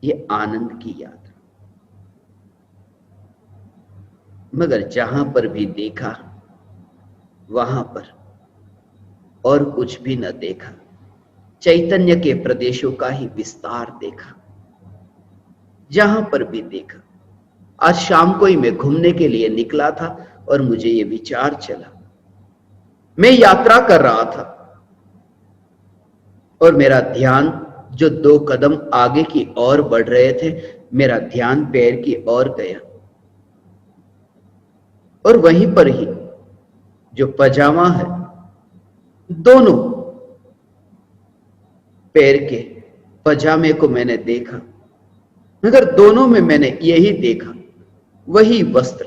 ये आनंद की यात्रा। मगर जहां पर भी देखा वहां पर और कुछ भी न देखा, चैतन्य के प्रदेशों का ही विस्तार देखा। जहां पर भी देखा, आज शाम को ही मैं घूमने के लिए निकला था और मुझे ये विचार चला, मैं यात्रा कर रहा था और मेरा ध्यान जो 2 कदम आगे की ओर बढ़ रहे थे, मेरा ध्यान पैर की ओर गया और वहीं पर ही जो पजामा है, दोनों पैर के पजामे को मैंने देखा, मगर दोनों में मैंने यही देखा, वही वस्त्र,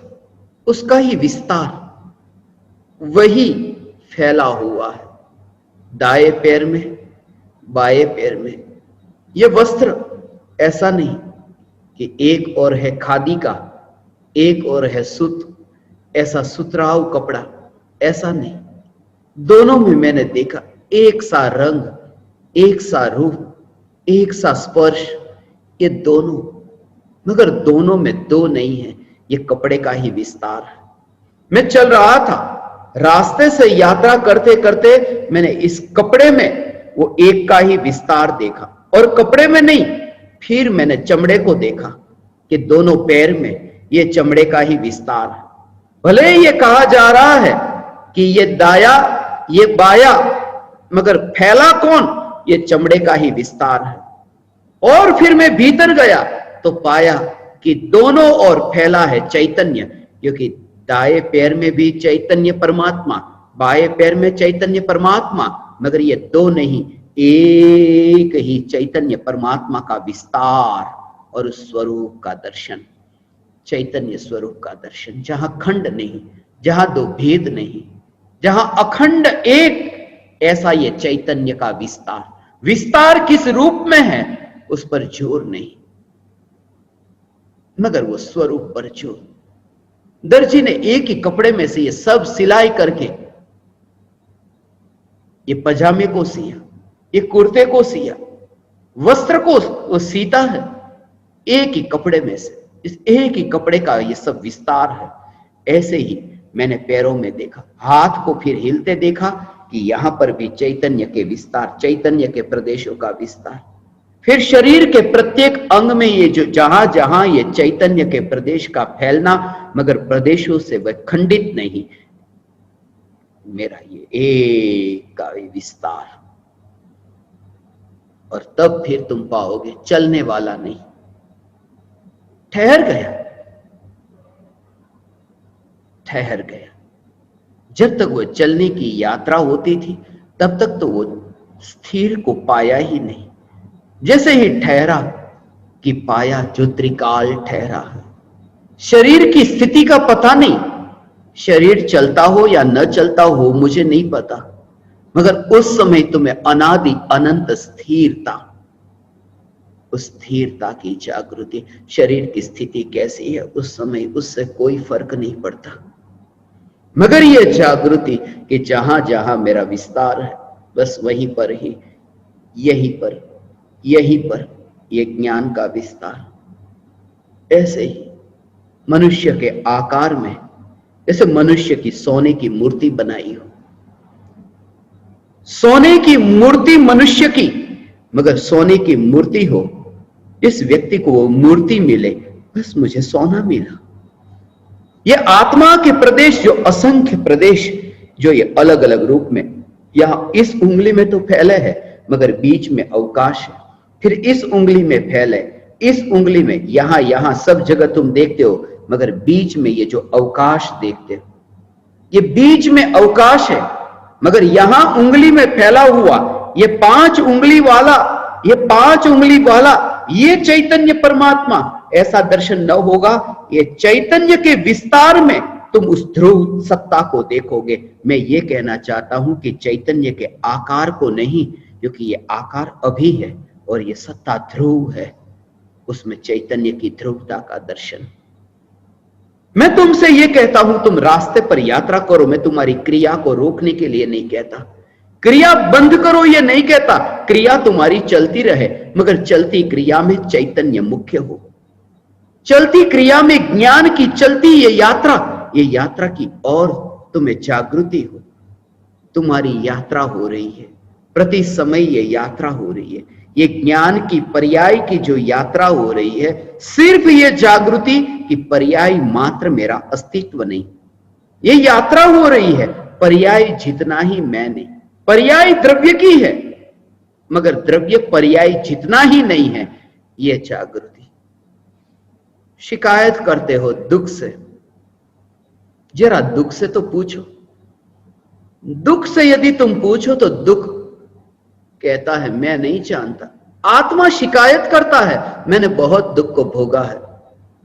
उसका ही विस्तार, वही फैला हुआ है। दाएं पैर में, बाएं पैर में। यह वस्त्र ऐसा नहीं कि एक और है खादी का, एक और है सूत, ऐसा सुतराउ कपड़ा, ऐसा नहीं। दोनों में मैंने देखा एक सा रंग, एक सा रूप, एक सा स्पर्श, ये दोनों, मगर दोनों में 2 नहीं है, ये कपड़े का ही विस्तार है। मैं चल रहा था, रास्ते से यात्रा करते करते मैंने इस कपड़े में वो एक का ही विस्तार देखा, और कपड़े में नहीं, फिर मैंने चमड़े को देखा कि दोनों पैर में ये चमड़े का ही विस्तार है। भले ही ये कहा जा रहा है कि ये दाया, ये बाया, मगर फैला कौन? ये चमड़े का ही विस्तार है। और फिर मैं भीतर गया तो पाया कि दोनों ओर फैला है चैतन्य, क्योंकि दाएं पैर में भी चैतन्य परमात्मा, बाएं पैर में चैतन्य परमात्मा, मगर ये 2 नहीं, एक ही चैतन्य परमात्मा का विस्तार और उस स्वरूप का दर्शन, चैतन्य स्वरूप का दर्शन, जहां खंड नहीं, जहां 2 भेद नहीं, जहां अखंड एक, ऐसा ये चैतन्य का विस्तार। विस्तार किस रूप में है उस पर जोर नहीं, मगर वो स्वरूप पर जोर। दर्जी ने एक ही कपड़े में से ये सब सिलाई करके ये पजामे को सिया, ये कुर्ते को सिया, वस्त्र को वो सीता है, एक ही कपड़े में से, इस एक ही कपड़े का ये सब विस्तार है। ऐसे ही मैंने पैरों में देखा, हाथ को फिर हिलते देखा कि यहां पर भी चैतन्य के विस्तार, चैतन्य के प्रदेशों का विस्तार। फिर शरीर के प्रत्येक अंग में ये जो जहां जहां ये चैतन्य के प्रदेश का फैलना, मगर प्रदेशों से वह खंडित नहीं, मेरा ये एक का विस्तार। और तब फिर तुम पाओगे चलने वाला नहीं, ठहर गया, ठहर गया। जब तक वो चलने की यात्रा होती थी तब तक तो वो स्थिर को पाया ही नहीं। जैसे ही ठहरा कि पाया जो त्रिकाल ठहरा है। शरीर की स्थिति का पता नहीं, शरीर चलता हो या न चलता हो मुझे नहीं पता, मगर उस समय तुम्हें अनादि अनंत स्थिरता, उस स्थिरता की जागृति, शरीर की स्थिति कैसी है उस समय उससे कोई फर्क नहीं पड़ता, मगर यह जागृति कि जहां जहां मेरा विस्तार है बस वहीं पर ही, यहीं पर ये ज्ञान का विस्तार। ऐसे ही मनुष्य के आकार में, जैसे मनुष्य की सोने की मूर्ति बनाई हो, सोने की मूर्ति मनुष्य की, मगर सोने की मूर्ति हो, इस व्यक्ति को वो मूर्ति मिले, बस मुझे सोना मिला। ये आत्मा के प्रदेश, जो असंख्य प्रदेश, जो ये अलग अलग रूप में, यहां इस उंगली में तो फैले है, मगर बीच में अवकाश है, फिर इस उंगली में फैले, इस उंगली में, यहां सब जगह तुम देखते हो, मगर बीच में ये जो अवकाश देखते हो, ये बीच में अवकाश है, मगर यहां उंगली में फैला हुआ ये 5 उंगली वाला, ये 5 उंगली वाला ये चैतन्य परमात्मा, ऐसा दर्शन न होगा। ये चैतन्य के विस्तार में तुम उस ध्रुव सत्ता को देखोगे। मैं ये कहना चाहता हूं कि चैतन्य के आकार को नहीं, क्योंकि ये आकार अभी है और ये सत्ता ध्रुव है, उसमें चैतन्य की ध्रुवता का दर्शन। मैं तुमसे ये कहता हूं, तुम रास्ते पर यात्रा करो, मैं तुम्हारी क्रिया को रोकने के लिए नहीं कहता, क्रिया बंद करो ये नहीं कहता, क्रिया तुम्हारी चलती रहे, मगर चलती क्रिया में चैतन्य मुख्य हो। चलती क्रिया में ज्ञान की चलती ये यात्रा की और तुम्हें जागृति हो। तुम्हारी यात्रा हो रही है, प्रति समय ये यात्रा हो रही है। ये ज्ञान की पर्याय की जो यात्रा हो रही है, सिर्फ ये जागृति की पर्याय मात्र मेरा अस्तित्व नहीं, ये यात्रा हो रही है। पर्याय जितना ही मैं नहीं, पर्याय द्रव्य की है, मगर द्रव्य पर्याय जितना ही नहीं है ये जागृति। शिकायत करते हो दुख से, जरा दुख से तो पूछो। दुख से यदि तुम पूछो तो दुख कहता है मैं नहीं जानता। आत्मा शिकायत करता है मैंने बहुत दुख को भोगा है,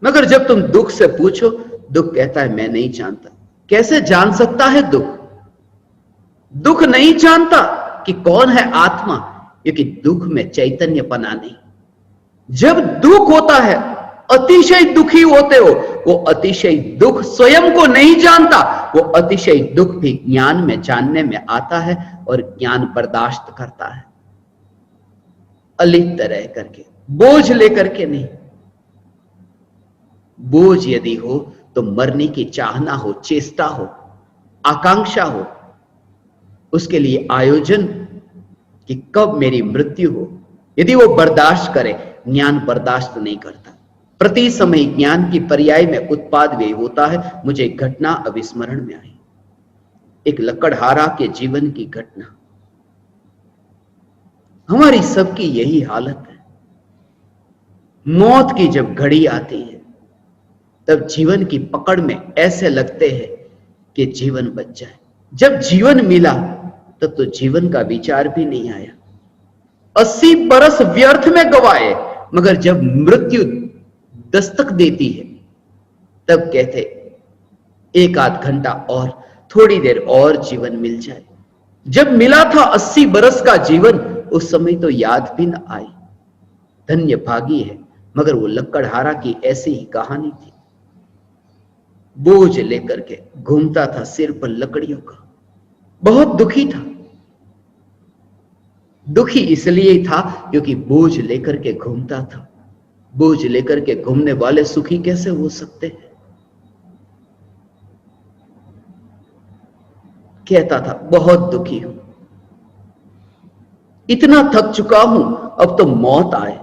मगर जब तुम दुख से पूछो, दुख कहता है मैं नहीं जानता। कैसे जान सकता है दुख? दुख नहीं जानता कि कौन है आत्मा, क्योंकि दुख में चैतन्यपना नहीं। जब दुख होता है, अतिशय दुखी होते हो, वो अतिशय दुख स्वयं को नहीं जानता, वो अतिशय दुख भी ज्ञान में जानने में आता है और ज्ञान बर्दाश्त करता है, अलिप्त रह करके, बोझ लेकर के नहीं। बोझ यदि हो तो मरने की चाहना हो, चेष्टा हो, आकांक्षा हो, उसके लिए आयोजन कि कब मेरी मृत्यु हो, यदि वो बर्दाश्त करे। ज्ञान बर्दाश्त नहीं करता। प्रति समय ज्ञान की पर्याय में उत्पाद व्यय होता है। मुझे घटना अविस्मरण में आई, एक लकड़हारा के जीवन की घटना। हमारी सबकी यही हालत है। मौत की जब घड़ी आती है, तब जीवन की पकड़ में ऐसे लगते हैं कि जीवन बच जाए। जब जीवन मिला तब तो जीवन का विचार भी नहीं आया। 80 बरस व्यर्थ में गवाए, मगर जब मृत्यु दस्तक देती है तब कहते एक आध घंटा और, थोड़ी देर और जीवन मिल जाए। जब मिला था 80 बरस का जीवन, उस समय तो याद भी न आई। धन्य भागी है, मगर वो लकड़हारा की ऐसी ही कहानी थी। बोझ लेकर के घूमता था सिर पर लकड़ियों का, बहुत दुखी था। दुखी इसलिए था क्योंकि बोझ लेकर के घूमता था। बोझ लेकर के घूमने वाले सुखी कैसे हो सकते हैं? कहता था बहुत दुखी हूं, इतना थक चुका हूं, अब तो मौत आए,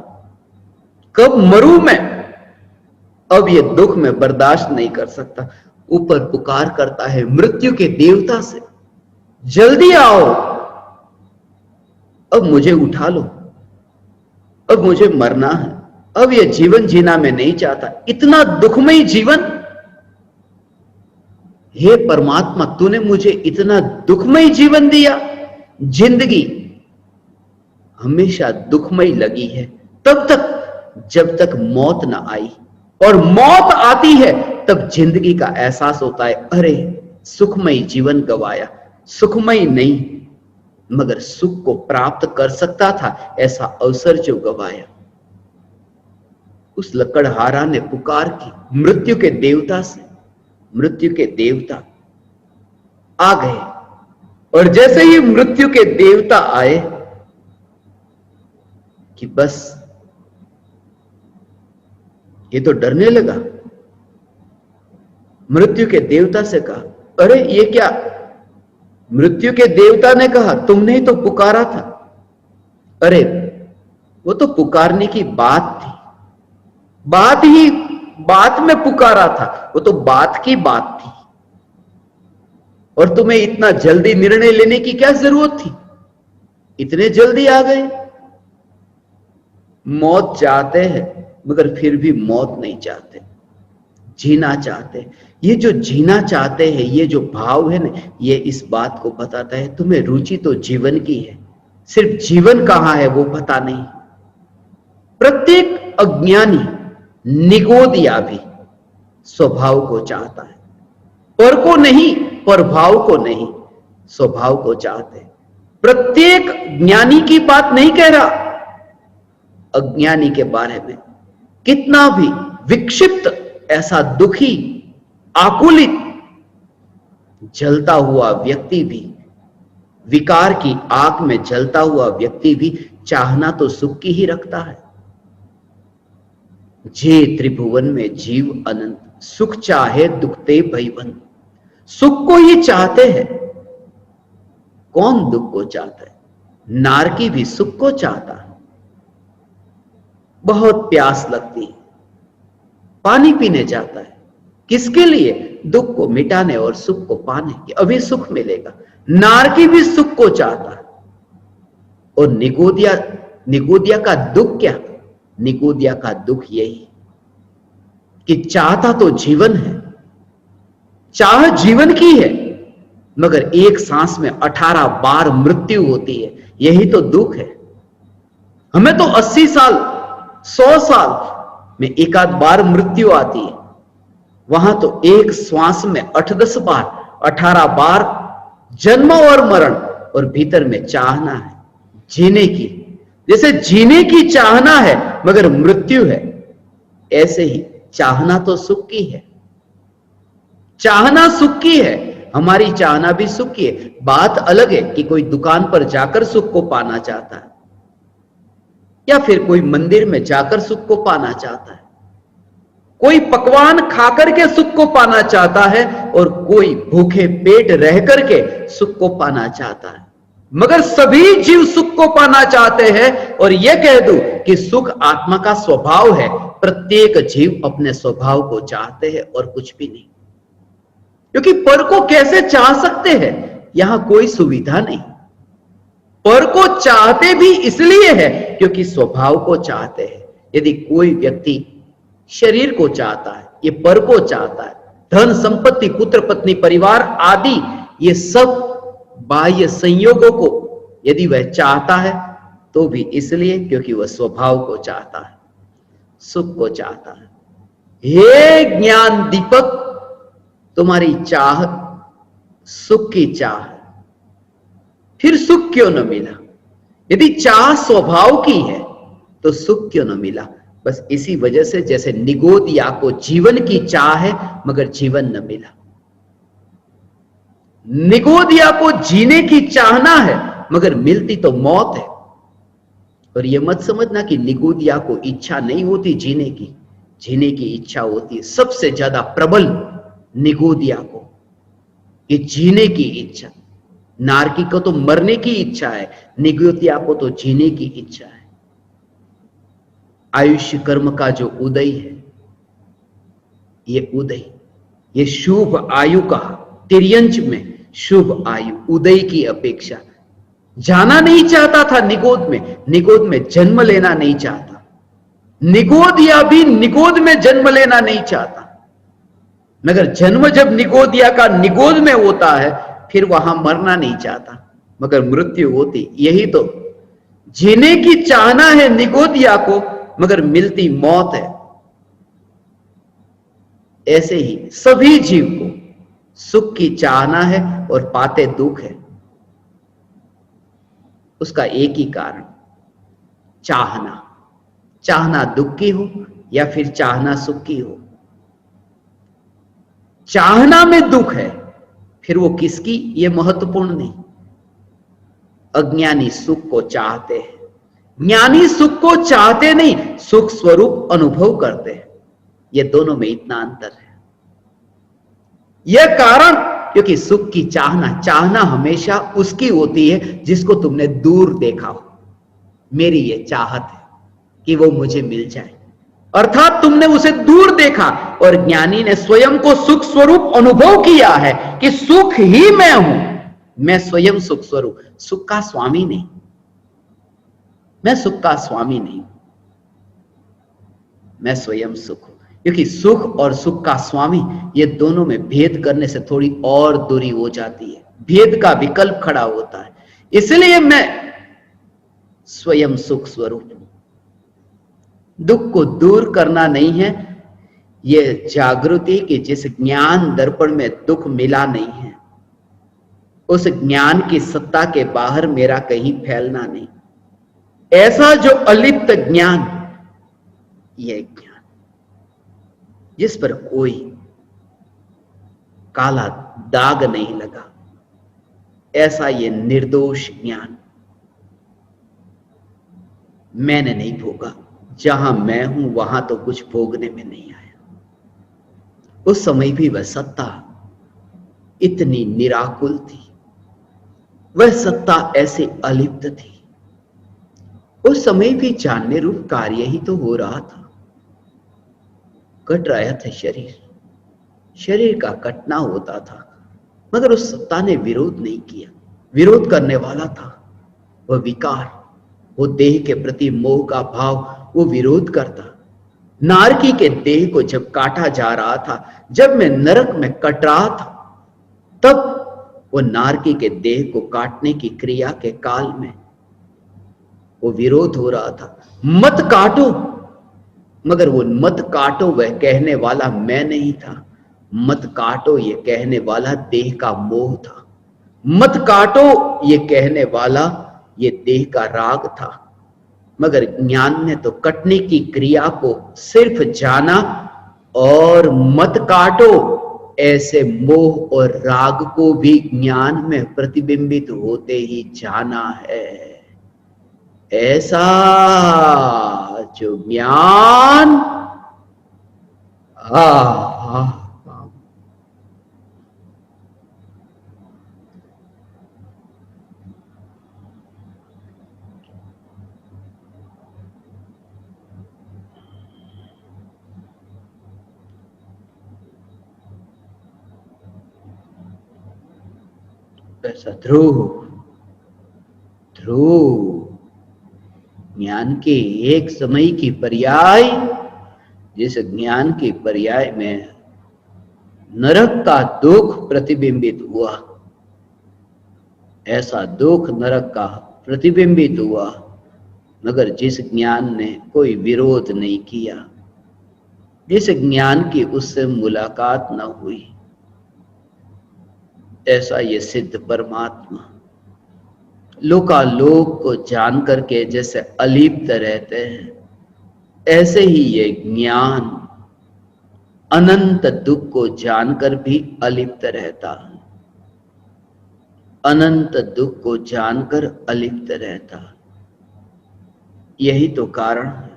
कब मरूं मैं। अब ये दुख मैं बर्दाश्त नहीं कर सकता। ऊपर पुकार करता है मृत्यु के देवता से, जल्दी आओ, अब मुझे उठा लो, अब मुझे मरना है, अब यह जीवन जीना मैं नहीं चाहता। इतना दुखमय जीवन, हे परमात्मा तूने मुझे इतना दुखमय जीवन दिया। जिंदगी हमेशा दुखमय लगी है तब तक जब तक मौत ना आई, और मौत आती है तब जिंदगी का एहसास होता है, अरे सुखमय जीवन गवाया। सुखमय नहीं, मगर सुख को प्राप्त कर सकता था ऐसा अवसर जो गवाया। उस लकड़हारा ने पुकार की मृत्यु के देवता से। मृत्यु के देवता आ गए, और जैसे ही मृत्यु के देवता आए कि बस ये तो डरने लगा। मृत्यु के देवता से कहा, अरे ये क्या? मृत्यु के देवता ने कहा, तुमने ही तो पुकारा था। अरे वो तो पुकारने की बात थी, बात में पुकारा था, वो तो बात की बात थी। और तुम्हें इतना जल्दी निर्णय लेने की क्या जरूरत थी? इतने जल्दी आ गए। मौत चाहते हैं मगर फिर भी मौत नहीं चाहते, जीना चाहते। ये जो जीना चाहते हैं, ये जो भाव है ना, ये इस बात को बताता है तुम्हें रुचि तो जीवन की है, सिर्फ जीवन कहां है वो पता नहीं। प्रत्येक अज्ञानी निगोदिया भी स्वभाव को चाहता है, पर को नहीं, परभाव को नहीं, स्वभाव को चाहते। प्रत्येक ज्ञानी की बात नहीं कह रहा, अज्ञानी के बारे में। कितना भी विक्षिप्त, ऐसा दुखी, आकुलित, जलता हुआ व्यक्ति भी, विकार की आग में जलता हुआ व्यक्ति भी चाहना तो सुख की ही रखता है। जे त्रिभुवन में जीव अनंत, सुख चाहे दुख ते भयबंद। सुख को ही चाहते हैं, कौन दुख को चाहता है? नारकी भी सुख को चाहता है। बहुत प्यास लगती है, पानी पीने जाता है, किसके लिए? दुख को मिटाने और सुख को पाने की, अभी सुख मिलेगा। नारकी भी सुख को चाहता है। और निगोदिया का दुख क्या? निगोदिया का दुख यही कि चाहता तो जीवन है, चाह जीवन की है, मगर एक सांस में 18 बार मृत्यु होती है, यही तो दुख है। हमें तो 80 साल 100 साल में एक आध बार मृत्यु आती है, वहां तो एक श्वास में 8-10 बार 18 बार जन्म और मरण, और भीतर में चाहना है जीने की। जैसे जीने की चाहना है मगर मृत्यु है, ऐसे ही चाहना तो सुख की है। चाहना सुख की है, हमारी चाहना भी सुख की है। बात अलग है कि कोई दुकान पर जाकर सुख को पाना चाहता है, या फिर कोई मंदिर में जाकर सुख को पाना चाहता है। कोई पकवान खाकर के सुख को पाना चाहता है, और कोई भूखे पेट रह करके सुख को पाना चाहता है। मगर सभी जीव सुख को पाना चाहते हैं। और यह कह दूं कि सुख आत्मा का स्वभाव है। प्रत्येक जीव अपने स्वभाव को चाहते हैं और कुछ भी नहीं। क्योंकि पर को कैसे चाह सकते हैं? यहां कोई सुविधा नहीं। पर को चाहते भी इसलिए है क्योंकि स्वभाव को चाहते हैं। यदि कोई व्यक्ति शरीर को चाहता है, ये पर को चाहता है, धन संपत्ति पुत्र पत्नी परिवार आदि ये सब बाह्य संयोगों को यदि वह चाहता है तो भी इसलिए क्योंकि वह स्वभाव को चाहता है, सुख को चाहता है। हे ज्ञान दीपक, तुम्हारी चाह सुख की चाह है, फिर सुख क्यों न मिला? यदि चाह स्वभाव की है तो सुख क्यों न मिला? बस इसी वजह से जैसे निगोदिया को जीवन की चाह है मगर जीवन न मिला। निगोदिया को जीने की चाहना है मगर मिलती तो मौत है। और यह मत समझना कि निगोदिया को इच्छा नहीं होती जीने की। जीने की इच्छा होती है, सबसे ज्यादा प्रबल निगोदिया को, कि जीने की इच्छा। नारकी को तो मरने की इच्छा है, निगोदिया को तो जीने की इच्छा है। आयुष्य कर्म का जो उदय है, ये उदय, ये शुभ आयु का, तिर्यंच में शुभ आयु उदय की अपेक्षा। जाना नहीं चाहता था निगोद में जन्म लेना नहीं चाहता। निगोदिया भी निगोद में जन्म लेना नहीं चाहता, मगर जन्म जब निगोदिया का निगोद में होता है फिर वहां मरना नहीं चाहता, मगर मृत्यु होती। यही तो जीने की चाहना है निगोदिया को, मगर मिलती मौत है। ऐसे ही सभी जीव को सुख की चाहना है और पाते दुख है। उसका एक ही कारण, चाहना। चाहना दुख की हो या फिर चाहना सुख की हो, चाहना में दुख है, फिर वो किसकी, ये महत्वपूर्ण नहीं। अज्ञानी सुख को चाहते हैं, ज्ञानी सुख को चाहते नहीं, सुख स्वरूप अनुभव करते हैं। ये दोनों में इतना अंतर है। यह कारण क्योंकि सुख की चाहना हमेशा उसकी होती है जिसको तुमने दूर देखा हो। मेरी ये चाहत है कि वो मुझे मिल जाए, अर्थात तुमने उसे दूर देखा। और ज्ञानी ने स्वयं को सुख स्वरूप अनुभव किया है कि सुख ही मैं हूं, मैं स्वयं सुख स्वरूप, सुख का स्वामी नहीं, मैं सुख का स्वामी नहीं, मैं स्वयं सुख हूं। क्योंकि सुख और सुख का स्वामी, ये दोनों में भेद करने से थोड़ी और दूरी हो जाती है, भेद का विकल्प खड़ा होता है। इसलिए मैं स्वयं सुख स्वरूप हूं। दुख को दूर करना नहीं है, यह जागृति कि जिस ज्ञान दर्पण में दुख मिला नहीं है, उस ज्ञान की सत्ता के बाहर मेरा कहीं फैलना नहीं। ऐसा जो अलिप्त ज्ञान, यह ज्ञान जिस पर कोई काला दाग नहीं लगा, ऐसा ये निर्दोष ज्ञान। मैंने नहीं भोगा, जहां मैं हूं वहां तो कुछ भोगने में नहीं आया। उस समय भी वह सत्ता इतनी निराकुल थी, वह सत्ता ऐसे अलिप्त थी। उस समय भी जानने रूप कार्य ही तो हो रहा था। कट रहा था शरीर, शरीर का कटना होता था, मगर उस सत्ता ने विरोध नहीं किया। विरोध करने वाला था वह विकार, वो देह के प्रति मोह का भाव, वो विरोध करता। नारकी के देह को जब काटा जा रहा था, जब मैं नरक में कट रहा था, तब वो नारकी के देह को काटने की क्रिया के काल में वो विरोध हो रहा था। मत काटो, मगर वो मत काटो वह कहने वाला मैं नहीं था। मत काटो ये कहने वाला देह का मोह था। मत काटो ये कहने वाला ये देह का राग था। मगर ज्ञान ने तो कटने की क्रिया को सिर्फ जाना और मत काटो ऐसे मोह और राग को भी ज्ञान में प्रतिबिंबित होते ही जाना है। ऐसा जो ज्ञान ऐसा ध्रुव ध्रुव ज्ञान के एक समय की पर्याय, जिस ज्ञान के पर्याय में नरक का दुख प्रतिबिंबित हुआ, ऐसा दुख नरक का प्रतिबिंबित हुआ, मगर जिस ज्ञान ने कोई विरोध नहीं किया, जिस ज्ञान की उससे मुलाकात न हुई, ऐसा ये सिद्ध परमात्मा लोकालोक को जान करके जैसे अलिप्त रहते हैं, ऐसे ही ये ज्ञान अनंत दुख को जानकर भी अलिप्त रहता। अनंत दुख को जानकर अलिप्त रहता। यही तो कारण है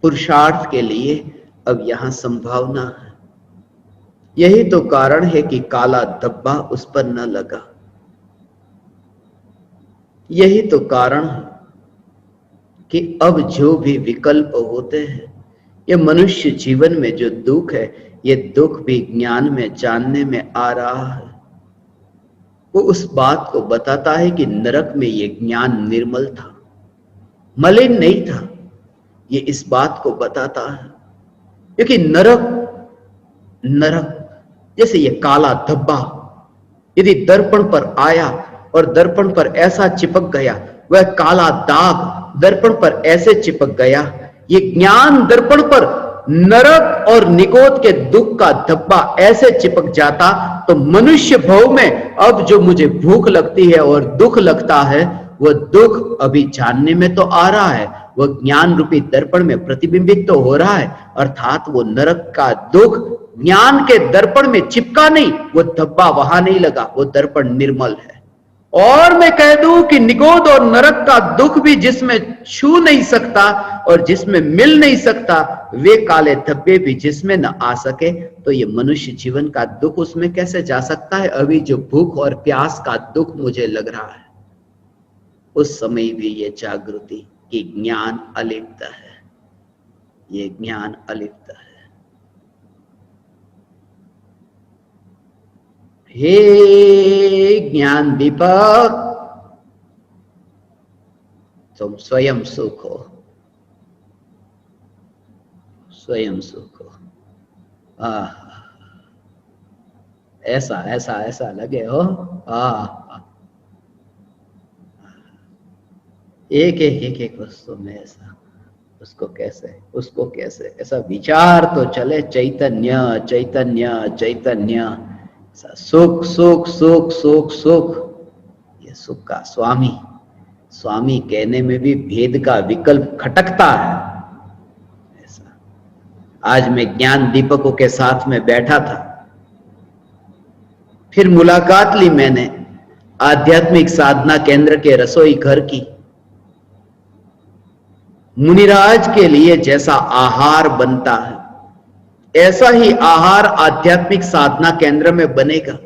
पुरुषार्थ के लिए अब यहां संभावना है। यही तो कारण है कि काला धब्बा उस पर न लगा। यही तो कारण है कि अब जो भी विकल्प होते हैं, ये मनुष्य जीवन में जो दुख है, ये दुख भी ज्ञान में जानने में आ रहा है। वो उस बात को बताता है कि नरक में ये ज्ञान निर्मल था, मलिन नहीं था। ये इस बात को बताता है क्योंकि नरक जैसे ये काला धब्बा यदि दर्पण पर आया और दर्पण पर ऐसा चिपक गया, वह काला दाग दर्पण पर ऐसे चिपक गया, ये ज्ञान दर्पण पर नरक और निकोद के दुख का धब्बा ऐसे चिपक जाता, तो मनुष्य भव में अब जो मुझे भूख लगती है और दुख लगता है, वह दुख अभी जानने में तो आ रहा है, वह ज्ञान रूपी दर्पण में प्रतिबिंबित तो हो रहा है। अर्थात वो नरक का दुख ज्ञान के दर्पण में चिपका नहीं, वो धब्बा वहां नहीं लगा, वो दर्पण निर्मल है। और मैं कह दूं कि निकोद और नरक का दुख भी जिसमें छू नहीं सकता और जिसमें मिल नहीं सकता, वे काले धब्बे भी जिसमें न आ सके, तो ये मनुष्य जीवन का दुख उसमें कैसे जा सकता है। अभी जो भूख और प्यास का दुख मुझे लग रहा है, उस समय भी ये जागृति कि ज्ञान अलिप्त है, ये ज्ञान अलिप्त है। हे ज्ञान दीपक, तुम स्वयं सुख हो, स्वयं सुख हो। ऐसा ऐसा ऐसा लगे हो। एक वस्तु में ऐसा, उसको कैसे, उसको कैसे, ऐसा विचार तो चले, चैतन्य चैतन्य चैतन्य, सुख सुख सुख सुख सुख। ये सुख का स्वामी, स्वामी कहने में भी भेद का विकल्प खटकता है। ऐसा आज मैं ज्ञान दीपकों के साथ में बैठा था, फिर मुलाकात ली मैंने आध्यात्मिक साधना केंद्र के रसोई घर की। मुनिराज के लिए जैसा आहार बनता है, ऐसा ही आहार आध्यात्मिक साधना केंद्र में बनेगा,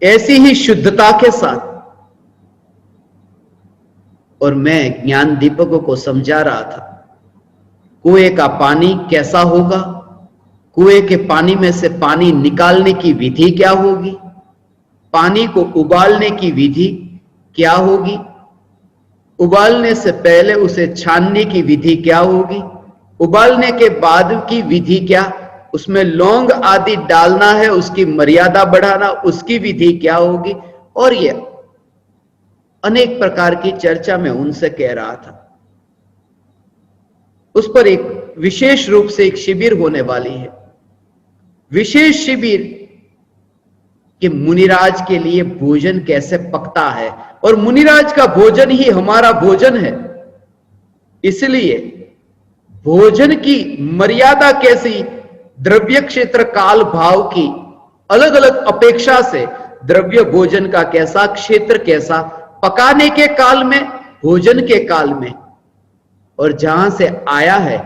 ऐसी ही शुद्धता के साथ। और मैं ज्ञान दीपकों को समझा रहा था, कुएं का पानी कैसा होगा, कुएं के पानी में से पानी निकालने की विधि क्या होगी, पानी को उबालने की विधि क्या होगी, उबालने से पहले उसे छानने की विधि क्या होगी, उबालने के बाद की विधि क्या, उसमें लौंग आदि डालना है, उसकी मर्यादा बढ़ाना, उसकी विधि क्या होगी। और ये अनेक प्रकार की चर्चा में उनसे कह रहा था। उस पर एक विशेष रूप से एक शिविर होने वाली है, विशेष शिविर कि मुनिराज के लिए भोजन कैसे पकता है, और मुनिराज का भोजन ही हमारा भोजन है। इसलिए भोजन की मर्यादा कैसी, द्रव्य क्षेत्र काल भाव की अलग अलग अपेक्षा से द्रव्य भोजन का कैसा, क्षेत्र कैसा, पकाने के काल में, भोजन के काल में, और जहां से आया है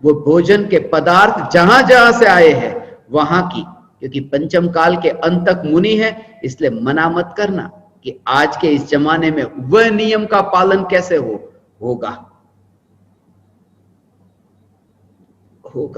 वो भोजन के पदार्थ जहां जहां से आए हैं वहां की, क्योंकि पंचम काल के अंत तक मुनि है, इसलिए मना मत करना कि आज के इस जमाने में वह नियम का पालन कैसे होगा।